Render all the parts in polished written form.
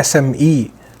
SME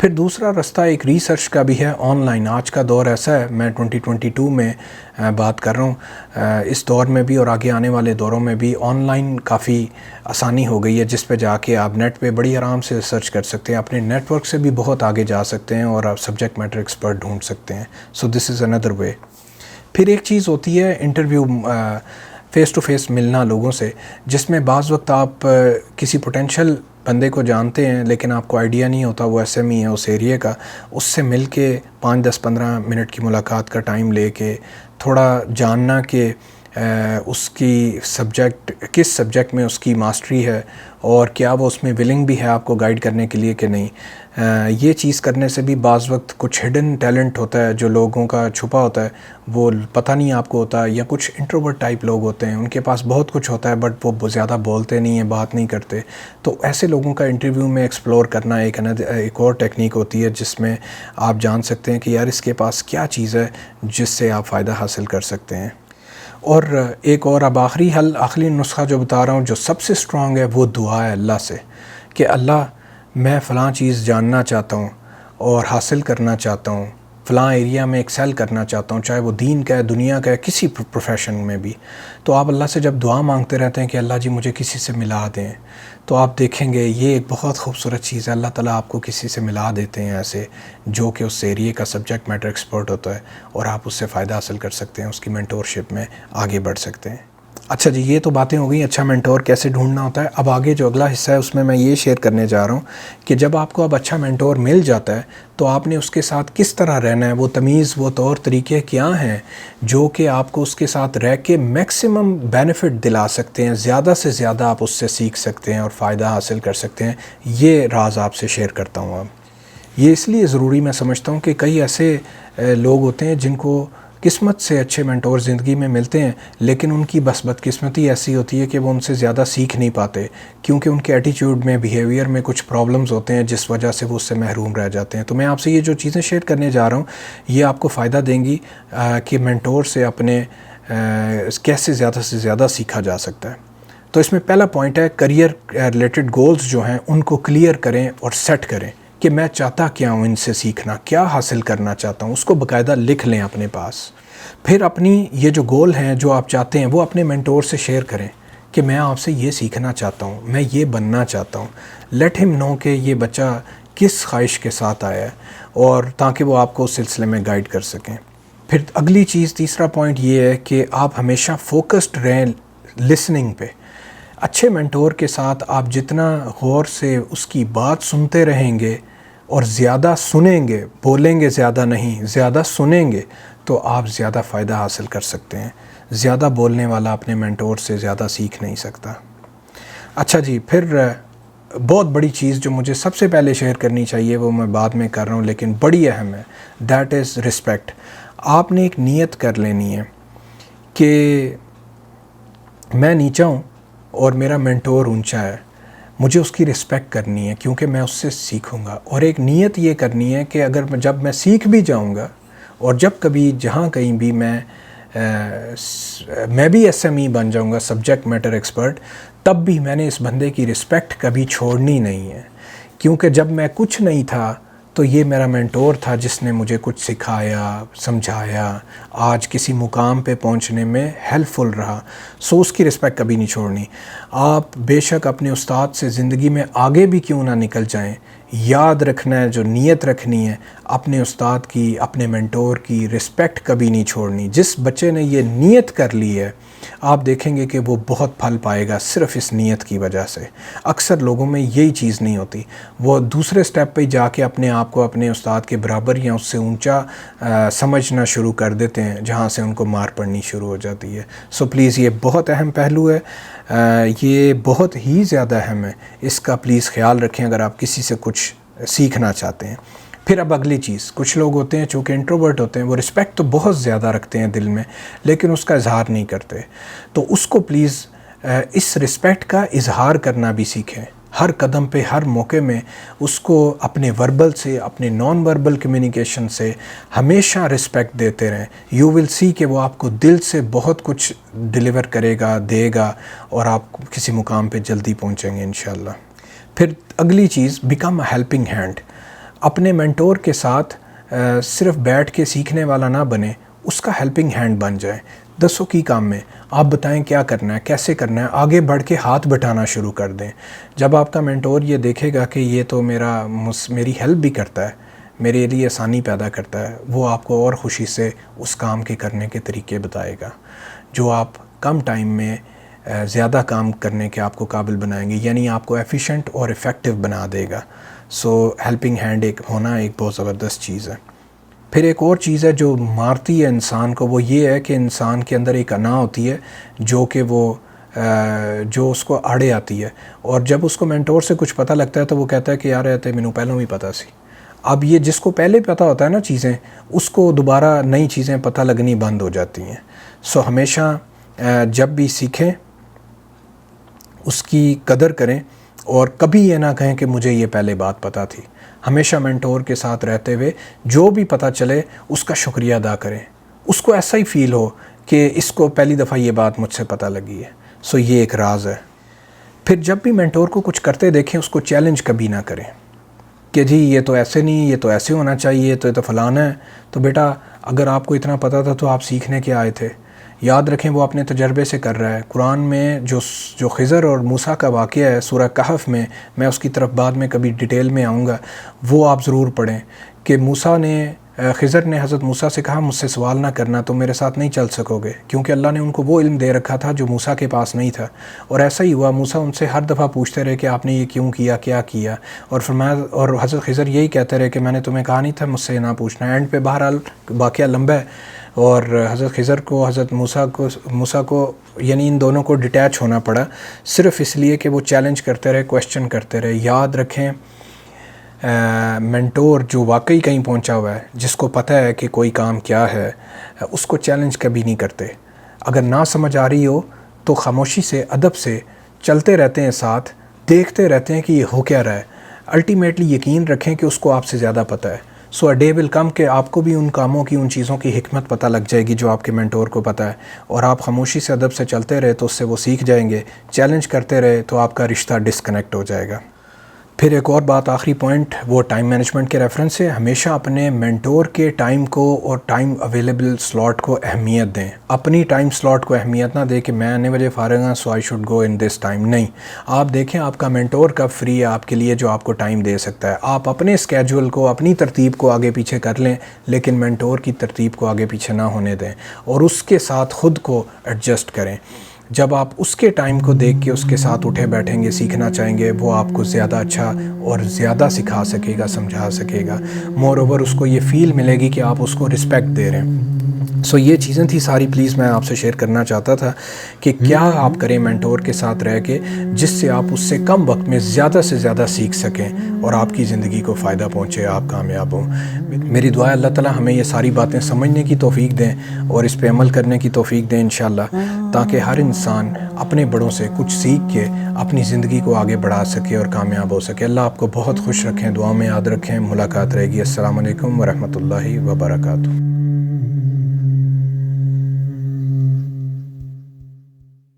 پھر دوسرا راستہ ایک ریسرچ کا بھی ہے آن لائن. آج کا دور ایسا ہے, میں 2022 میں بات کر رہا ہوں, اس دور میں بھی اور آگے آنے والے دوروں میں بھی آن لائن کافی آسانی ہو گئی ہے, جس پہ جا کے آپ نیٹ پہ بڑی آرام سے سرچ کر سکتے ہیں, اپنے نیٹ ورک سے بھی بہت آگے جا سکتے ہیں اور آپ سبجیکٹ میٹر ایکسپرٹ ڈھونڈ سکتے ہیں. سو دس از اندر وے. پھر ایک چیز ہوتی ہے انٹرویو, فیس ٹو فیس ملنا لوگوں سے, جس میں بعض وقت آپ کسی پوٹینشیل بندے کو جانتے ہیں لیکن آپ کو آئیڈیا نہیں ہوتا وہ ایس ایم ای ہے اس ایریے کا, اس سے مل کے 5, 10, 15 منٹ کی ملاقات کا ٹائم لے کے تھوڑا جاننا کہ اس کی کس سبجیکٹ میں اس کی ماسٹری ہے اور کیا وہ اس میں ولنگ بھی ہے آپ کو گائیڈ کرنے کے لیے کہ نہیں. یہ چیز کرنے سے بھی بعض وقت کچھ ہڈن ٹیلنٹ ہوتا ہے جو لوگوں کا چھپا ہوتا ہے, وہ پتہ نہیں آپ کو ہوتا, یا کچھ انٹروورٹ ٹائپ لوگ ہوتے ہیں ان کے پاس بہت کچھ ہوتا ہے بٹ وہ زیادہ بولتے نہیں ہیں, بات نہیں کرتے. تو ایسے لوگوں کا انٹرویو میں ایکسپلور کرنا ایک اور ٹیکنیک ہوتی ہے جس میں آپ جان سکتے ہیں کہ یار اس کے پاس کیا چیز ہے جس سے آپ فائدہ حاصل کر سکتے ہیں. اور ایک اور اب آخری نسخہ جو بتا رہا ہوں جو سب سے سٹرونگ ہے وہ دعا ہے اللہ سے, کہ اللہ میں فلاں چیز جاننا چاہتا ہوں اور حاصل کرنا چاہتا ہوں, فلاں ایریا میں ایکسیل کرنا چاہتا ہوں, چاہے وہ دین کا ہے, دنیا کا ہے, کسی پروفیشن میں بھی. تو آپ اللہ سے جب دعا مانگتے رہتے ہیں کہ اللہ جی مجھے کسی سے ملا دیں, تو آپ دیکھیں گے یہ ایک بہت خوبصورت چیز ہے, اللہ تعالیٰ آپ کو کسی سے ملا دیتے ہیں ایسے جو کہ اس ایریے کا سبجیکٹ میٹر ایکسپرٹ ہوتا ہے, اور آپ اس سے فائدہ حاصل کر سکتے ہیں, اس کی مینٹورشپ میں آگے بڑھ سکتے ہیں. اچھا جی, یہ تو باتیں ہو گئیں اچھا مینٹور کیسے ڈھونڈنا ہوتا ہے. اب آگے جو اگلا حصہ ہے اس میں یہ شیئر کرنے جا رہا ہوں کہ جب آپ کو اب اچھا مینٹور مل جاتا ہے تو آپ نے اس کے ساتھ کس طرح رہنا ہے, وہ تمیز, وہ طور طریقے کیا ہیں جو کہ آپ کو اس کے ساتھ رہ کے میکسیمم بینیفٹ دلا سکتے ہیں, زیادہ سے زیادہ آپ اس سے سیکھ سکتے ہیں اور فائدہ حاصل کر سکتے ہیں. یہ راز آپ سے شیئر کرتا ہوں. اب یہ اس لیے ضروری میں سمجھتا ہوں کہ کئی ایسے لوگ ہوتے ہیں جن کو قسمت سے اچھے مینٹور زندگی میں ملتے ہیں, لیکن ان کی بس بدقسمتی ایسی ہوتی ہے کہ وہ ان سے زیادہ سیکھ نہیں پاتے, کیونکہ ان کے ایٹیٹیوڈ میں, بیہیویئر میں کچھ پرابلمز ہوتے ہیں جس وجہ سے وہ اس سے محروم رہ جاتے ہیں. تو میں آپ سے یہ جو چیزیں شیئر کرنے جا رہا ہوں یہ آپ کو فائدہ دیں گی کہ مینٹور سے اپنے کیسے زیادہ سے زیادہ سیکھا جا سکتا ہے. تو اس میں پہلا پوائنٹ ہے کریئر ریلیٹڈ گولز جو ہیں ان کو کلیئر کریں اور سیٹ کریں کہ میں چاہتا کیا ہوں, ان سے سیکھنا کیا حاصل کرنا چاہتا ہوں, اس کو باقاعدہ لکھ لیں اپنے پاس. پھر اپنی یہ جو گول ہیں جو آپ چاہتے ہیں وہ اپنے مینٹور سے شیئر کریں کہ میں آپ سے یہ سیکھنا چاہتا ہوں, میں یہ بننا چاہتا ہوں. لیٹ ہم نو کہ یہ بچہ کس خواہش کے ساتھ آیا ہے, اور تاکہ وہ آپ کو اس سلسلے میں گائیڈ کر سکیں. پھر اگلی چیز, تیسرا پوائنٹ یہ ہے کہ آپ ہمیشہ فوکسڈ رہیں لسننگ پہ. اچھے مینٹور کے ساتھ آپ جتنا غور سے اس کی بات سنتے رہیں گے اور زیادہ سنیں گے, بولیں گے زیادہ نہیں, زیادہ سنیں گے, تو آپ زیادہ فائدہ حاصل کر سکتے ہیں. زیادہ بولنے والا اپنے مینٹور سے زیادہ سیکھ نہیں سکتا. اچھا جی, پھر بہت بڑی چیز جو مجھے سب سے پہلے شیئر کرنی چاہیے وہ میں بعد میں کر رہا ہوں لیکن بڑی اہم ہے, دیٹ از رسپیکٹ. آپ نے ایک نیت کر لینی ہے کہ میں نیچا ہوں اور میرا مینٹور اونچا ہے, مجھے اس کی رسپیکٹ کرنی ہے کیونکہ میں اس سے سیکھوں گا. اور ایک نیت یہ کرنی ہے کہ اگر جب میں سیکھ بھی جاؤں گا اور جب کبھی جہاں کہیں بھی میں بھی ایس ایم ای بن جاؤں گا, سبجیکٹ میٹر ایکسپرٹ, تب بھی میں نے اس بندے کی رسپیکٹ کبھی چھوڑنی نہیں ہے, کیونکہ جب میں کچھ نہیں تھا تو یہ میرا مینٹور تھا جس نے مجھے کچھ سکھایا, سمجھایا, آج کسی مقام پہ پہنچنے میں ہیلپ فل رہا. سو اس کی رسپیکٹ کبھی نہیں چھوڑنی. آپ بے شک اپنے استاد سے زندگی میں آگے بھی کیوں نہ نکل جائیں, یاد رکھنا ہے, جو نیت رکھنی ہے اپنے استاد کی, اپنے مینٹور کی رسپیکٹ کبھی نہیں چھوڑنی. جس بچے نے یہ نیت کر لی ہے آپ دیکھیں گے کہ وہ بہت پھل پائے گا صرف اس نیت کی وجہ سے. اکثر لوگوں میں یہی چیز نہیں ہوتی, وہ دوسرے سٹیپ پہ جا کے اپنے آپ کو اپنے استاد کے برابر یا اس سے اونچا سمجھنا شروع کر دیتے ہیں, جہاں سے ان کو مار پڑنی شروع ہو جاتی ہے. سو پلیز یہ بہت اہم پہلو ہے, یہ بہت ہی زیادہ اہم ہے, اس کا پلیز خیال رکھیں اگر آپ کسی سے کچھ سیکھنا چاہتے ہیں. پھر اب اگلی چیز, کچھ لوگ ہوتے ہیں چونکہ انٹروورٹ ہوتے ہیں, وہ رسپیکٹ تو بہت زیادہ رکھتے ہیں دل میں لیکن اس کا اظہار نہیں کرتے. تو اس کو پلیز اس رسپیکٹ کا اظہار کرنا بھی سیکھیں. ہر قدم پہ, ہر موقع میں اس کو اپنے وربل سے, اپنے نان وربل کمیونیکیشن سے ہمیشہ رسپیکٹ دیتے رہیں. یو ول سی کہ وہ آپ کو دل سے بہت کچھ ڈیلیور کرے گا, دے گا, اور آپ کسی مقام پہ جلدی پہنچیں گے انشاءاللہ. پھر اگلی چیز, بیکم اے ہیلپنگ ہینڈ. اپنے مینٹور کے ساتھ صرف بیٹھ کے سیکھنے والا نہ بنے، اس کا ہیلپنگ ہینڈ بن جائیں۔ دسوں کی کام میں آپ بتائیں کیا کرنا ہے، کیسے کرنا ہے، آگے بڑھ کے ہاتھ بٹانا شروع کر دیں۔ جب آپ کا مینٹور یہ دیکھے گا کہ یہ تو میری ہیلپ بھی کرتا ہے، میرے لیے آسانی پیدا کرتا ہے، وہ آپ کو اور خوشی سے اس کام کے کرنے کے طریقے بتائے گا جو آپ کم ٹائم میں زیادہ کام کرنے کے آپ کو قابل بنائیں گے، یعنی آپ کو ایفیشینٹ اور افیکٹو بنا دے گا۔ سو ہیلپنگ ہینڈ ہونا ایک بہت زبردست چیز ہے۔ پھر ایک اور چیز ہے جو مارتی ہے انسان کو، وہ یہ ہے کہ انسان کے اندر ایک انا ہوتی ہے جو اس کو آڑے آتی ہے، اور جب اس کو مینٹور سے کچھ پتہ لگتا ہے تو وہ کہتا ہے کہ یار تے مینوں پہلوں بھی پتہ سی۔ اب یہ جس کو پہلے پتہ ہوتا ہے نا چیزیں، اس کو دوبارہ نئی چیزیں پتہ لگنی بند ہو جاتی ہیں۔ سو ہمیشہ جب بھی سیکھیں اس کی قدر کریں، اور کبھی یہ نہ کہیں کہ مجھے یہ پہلے بات پتہ تھی۔ ہمیشہ مینٹور کے ساتھ رہتے ہوئے جو بھی پتہ چلے اس کا شکریہ ادا کریں، اس کو ایسا ہی فیل ہو کہ اس کو پہلی دفعہ یہ بات مجھ سے پتہ لگی ہے۔ سو یہ ایک راز ہے۔ پھر جب بھی مینٹور کو کچھ کرتے دیکھیں اس کو چیلنج کبھی نہ کریں کہ جی یہ تو ایسے نہیں، یہ تو ایسے ہونا چاہیے، تو یہ تو فلانا ہے۔ تو بیٹا اگر آپ کو اتنا پتہ تھا تو آپ سیکھنے کے آئے تھے۔ یاد رکھیں وہ اپنے تجربے سے کر رہا ہے۔ قرآن میں جو خضر اور موسیٰ کا واقعہ ہے سورہ کہف میں اس کی طرف بعد میں کبھی ڈیٹیل میں آؤں گا، وہ آپ ضرور پڑھیں کہ خضر نے حضرت موسیٰ سے کہا مجھ سے سوال نہ کرنا، تم میرے ساتھ نہیں چل سکو گے، کیونکہ اللہ نے ان کو وہ علم دے رکھا تھا جو موسیٰ کے پاس نہیں تھا۔ اور ایسا ہی ہوا، موسیٰ ان سے ہر دفعہ پوچھتے رہے کہ آپ نے یہ کیوں کیا، کیا کیا، اور فرمایا، اور حضرت خضر یہی کہتے رہے کہ میں نے تمہیں کہا نہیں تھا مجھ سے نہ پوچھنا۔ اینڈ پہ بہرحال واقعہ لمبا ہے، اور حضرت خضر کو حضرت موسیٰ کو یعنی ان دونوں کو ڈیٹیچ ہونا پڑا، صرف اس لیے کہ وہ چیلنج کرتے رہے، کویسچن کرتے رہے۔ یاد رکھیں مینٹور جو واقعی کہیں پہنچا ہوا ہے، جس کو پتہ ہے کہ کوئی کام کیا ہے، اس کو چیلنج کبھی نہیں کرتے۔ اگر نہ سمجھ آ رہی ہو تو خاموشی سے، ادب سے چلتے رہتے ہیں، ساتھ دیکھتے رہتے ہیں کہ یہ ہو کیا رہا ہے۔ الٹیمیٹلی یقین رکھیں کہ اس کو آپ سے زیادہ پتہ ہے۔ سو اے ڈے ول کم کہ آپ کو بھی ان کاموں کی، ان چیزوں کی حکمت پتہ لگ جائے گی جو آپ کے مینٹور کو پتہ ہے، اور آپ خاموشی سے ادب سے چلتے رہے تو اس سے وہ سیکھ جائیں گے۔ چیلنج کرتے رہے تو آپ کا رشتہ ڈسکنیکٹ ہو جائے گا۔ پھر ایک اور بات، آخری پوائنٹ، وہ ٹائم مینجمنٹ کے ریفرنس سے، ہمیشہ اپنے مینٹور کے ٹائم کو اور ٹائم اویلیبل سلاٹ کو اہمیت دیں۔ اپنی ٹائم سلاٹ کو اہمیت نہ دیں کہ میں اتنے بجے فارغ ہوں سو I should go in this time, نہیں۔ آپ دیکھیں آپ کا مینٹور کب فری ہے آپ کے لیے جو آپ کو ٹائم دے سکتا ہے۔ آپ اپنے اسکیجول کو، اپنی ترتیب کو آگے پیچھے کر لیں، لیکن مینٹور کی ترتیب کو آگے پیچھے نہ ہونے دیں، اور اس کے ساتھ خود کو ایڈجسٹ کریں۔ جب آپ اس کے ٹائم کو دیکھ کے اس کے ساتھ اٹھے بیٹھیں گے، سیکھنا چاہیں گے، وہ آپ کو زیادہ اچھا اور زیادہ سکھا سکے گا، سمجھا سکے گا۔ مور اوور اس کو یہ فیل ملے گی کہ آپ اس کو رسپیکٹ دے رہے ہیں۔ سو یہ چیزیں تھی ساری، پلیز میں آپ سے شیئر کرنا چاہتا تھا کہ کیا آپ کریں مینٹور کے ساتھ رہ کے جس سے آپ اس سے کم وقت میں زیادہ سے زیادہ سیکھ سکیں اور آپ کی زندگی کو فائدہ پہنچے، آپ کامیاب ہوں۔ میری دعا ہے اللہ تعالیٰ ہمیں یہ ساری باتیں سمجھنے کی توفیق دیں اور اس پہ عمل کرنے کی توفیق دیں انشاءاللہ، تاکہ ہر انسان اپنے بڑوں سے کچھ سیکھ کے اپنی زندگی کو آگے بڑھا سکے اور کامیاب ہو سکے۔ اللہ آپ کو بہت خوش رکھیں، دعا میں یاد رکھیں۔ ملاقات رہے گی۔ السلام علیکم ورحمۃ اللہ وبرکاتہ۔